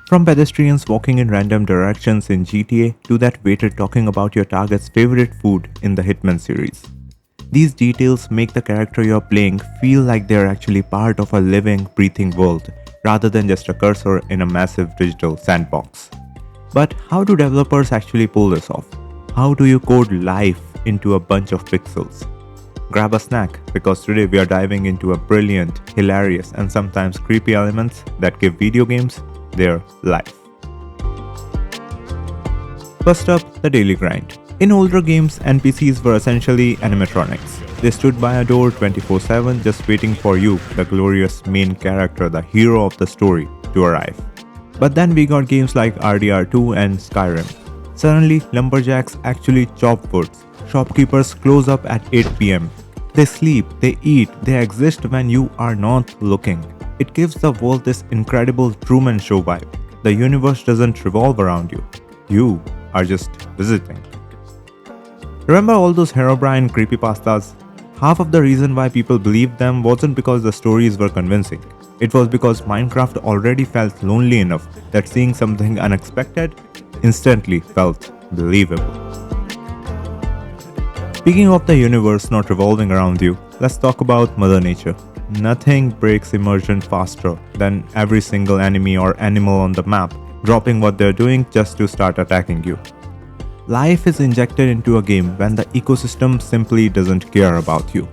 From pedestrians walking in random directions in GTA to that waiter talking about your target's favorite food in the Hitman series. These details make the character you're playing feel like they're actually part of a living, breathing world, rather than just a cursor in a massive digital sandbox. But how do developers actually pull this off? How do you code life into a bunch of pixels? Grab a snack, because today we are diving into a brilliant, hilarious, and sometimes creepy elements that give video games their life. First up, the daily grind. In older games, NPCs were essentially animatronics. They stood by a door 24/7 just waiting for you, the glorious main character, the hero of the story, to arrive. But then we got games like RDR2 and Skyrim. Suddenly, lumberjacks actually chop woods. Shopkeepers close up at 8 PM. They sleep, they eat, they exist when you are not looking. It gives the world this incredible Truman Show vibe. The universe doesn't revolve around you. You are just visiting. Remember all those Herobrine creepypastas? Half of the reason why people believed them wasn't because the stories were convincing. It was because Minecraft already felt lonely enough that seeing something unexpected instantly felt believable. Speaking of the universe not revolving around you, let's talk about Mother Nature. Nothing breaks immersion faster than every single enemy or animal on the map dropping what they're doing just to start attacking you. Life is injected into a game when the ecosystem simply doesn't care about you.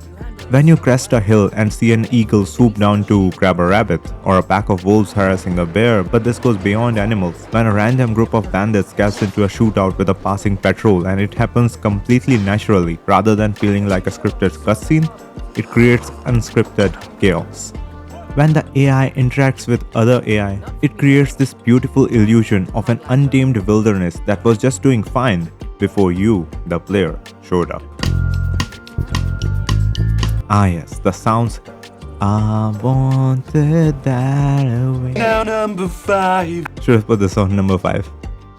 When you crest a hill and see an eagle swoop down to grab a rabbit, or a pack of wolves harassing a bear, but this goes beyond animals. When a random group of bandits gets into a shootout with a passing patrol and it happens completely naturally rather than feeling like a scripted cutscene, it creates unscripted chaos. When the AI interacts with other AI, it creates this beautiful illusion of an untamed wilderness that was just doing fine before you, the player, showed up. Ah yes, the sounds. I wanted that away. Now number 5. Should have put this on number 5.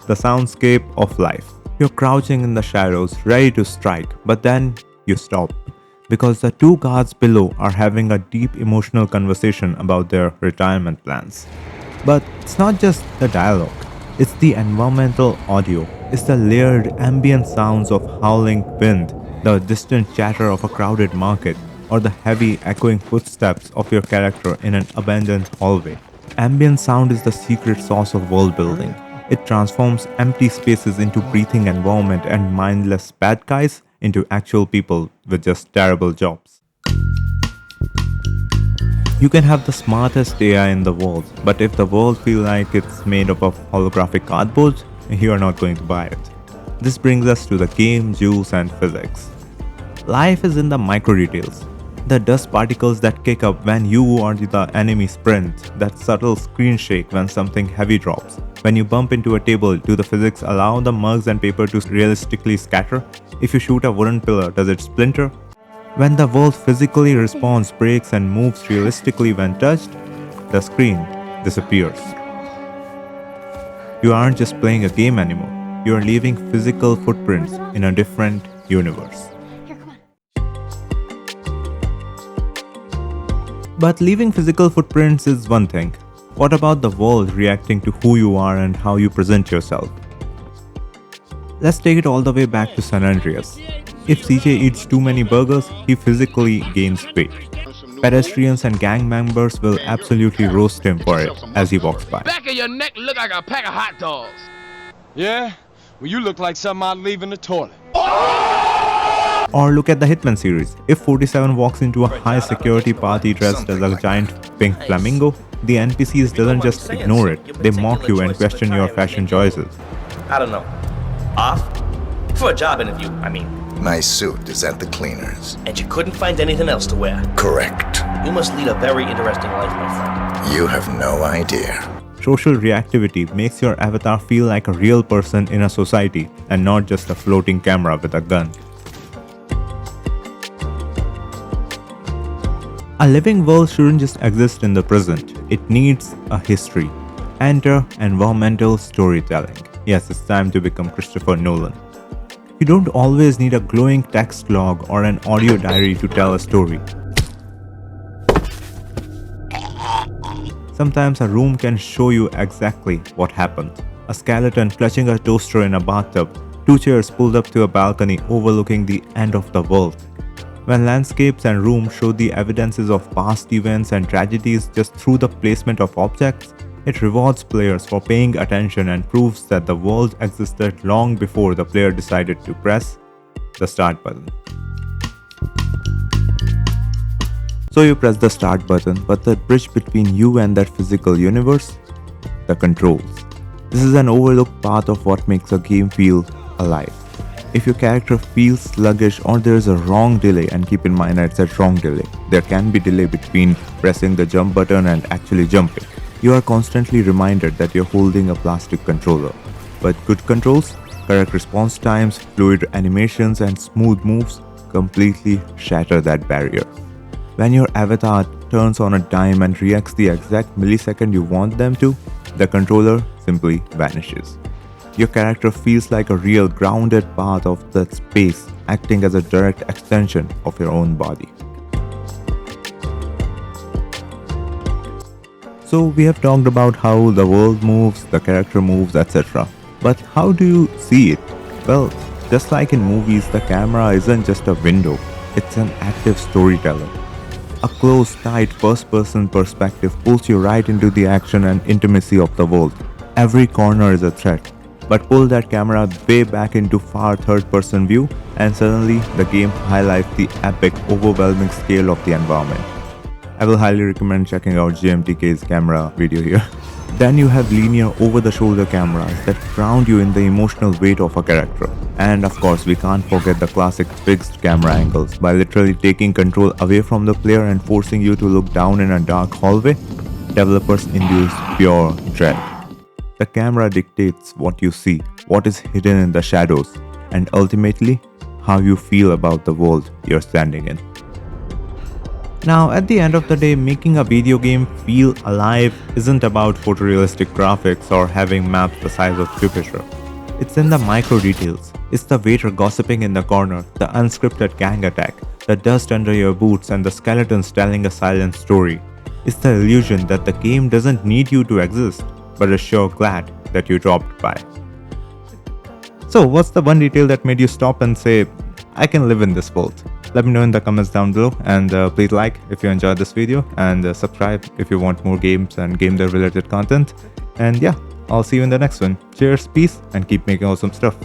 The soundscape of life. You're crouching in the shadows, ready to strike, but then you stop. Because the two guards below are having a deep emotional conversation about their retirement plans. But it's not just the dialogue, it's the environmental audio. It's the layered ambient sounds of howling wind, the distant chatter of a crowded market, or the heavy echoing footsteps of your character in an abandoned hallway. Ambient sound is the secret sauce of world building. It transforms empty spaces into breathing environment and mindless bad guys into actual people with just terrible jobs. You can have the smartest AI in the world, but if the world feels like it's made up of holographic cardboard, you are not going to buy it. This brings us to the game, jewels, and physics. Life is in the micro details. The dust particles that kick up when you or the enemy sprint, that subtle screen shake when something heavy drops. When you bump into a table, do the physics allow the mugs and paper to realistically scatter? If you shoot a wooden pillar, does it splinter? When the world physically responds, breaks, and moves realistically when touched, the screen disappears. You aren't just playing a game anymore, you are leaving physical footprints in a different universe. But leaving physical footprints is one thing. What about the world reacting to who you are and how you present yourself? Let's take it all the way back to San Andreas. If CJ eats too many burgers, he physically gains weight. Pedestrians and gang members will absolutely roast him for it as he walks by. Back of your neck look like a pack of hot dogs. Yeah? Well, you look like something I'd leave in the toilet. Or look at the Hitman series. If 47 walks into a high security party dressed as a giant pink flamingo, the NPCs doesn't just ignore it, they mock you and question your fashion choices. I don't know. Off? For a job interview, I mean. My suit is at the cleaners. And you couldn't find anything else to wear. Correct. You must lead a very interesting life, my friend. You have no idea. Social reactivity makes your avatar feel like a real person in a society and not just a floating camera with a gun. A living world shouldn't just exist in the present, it needs a history. Enter environmental storytelling. Yes, it's time to become Christopher Nolan. You don't always need a glowing text log or an audio diary to tell a story. Sometimes a room can show you exactly what happened. A skeleton clutching a toaster in a bathtub, two chairs pulled up to a balcony overlooking the end of the world. When landscapes and rooms show the evidences of past events and tragedies just through the placement of objects, it rewards players for paying attention and proves that the world existed long before the player decided to press the start button. So you press the start button, but the bridge between you and that physical universe? The controls. This is an overlooked part of what makes a game feel alive. If your character feels sluggish or there is a wrong delay, and keep in mind it's a wrong delay, there can be delay between pressing the jump button and actually jumping. You are constantly reminded that you're holding a plastic controller. But good controls, correct response times, fluid animations and smooth moves completely shatter that barrier. When your avatar turns on a dime and reacts the exact millisecond you want them to, the controller simply vanishes. Your character feels like a real grounded part of that space, acting as a direct extension of your own body. So we have talked about how the world moves, the character moves, etc. But how do you see it? Well, just like in movies, the camera isn't just a window, it's an active storyteller. A close, tight first-person perspective pulls you right into the action and intimacy of the world. Every corner is a threat. But pull that camera way back into far third-person view and suddenly the game highlights the epic, overwhelming scale of the environment. I will highly recommend checking out GMTK's camera video here. Then you have linear over-the-shoulder cameras that ground you in the emotional weight of a character. And of course, we can't forget the classic fixed camera angles. By literally taking control away from the player and forcing you to look down in a dark hallway, developers induce pure dread. The camera dictates what you see, what is hidden in the shadows, and ultimately, how you feel about the world you're standing in. Now, at the end of the day, making a video game feel alive isn't about photorealistic graphics or having maps the size of Jupiter. It's in the micro details. It's the waiter gossiping in the corner, the unscripted gang attack, the dust under your boots, and the skeletons telling a silent story. It's the illusion that the game doesn't need you to exist, but is sure glad that you dropped by. So, what's the one detail that made you stop and say, I can live in this world? Let me know in the comments down below, and please like if you enjoyed this video, and subscribe if you want more games and game dev related content. And yeah, I'll see you in the next one. Cheers, peace, and keep making awesome stuff.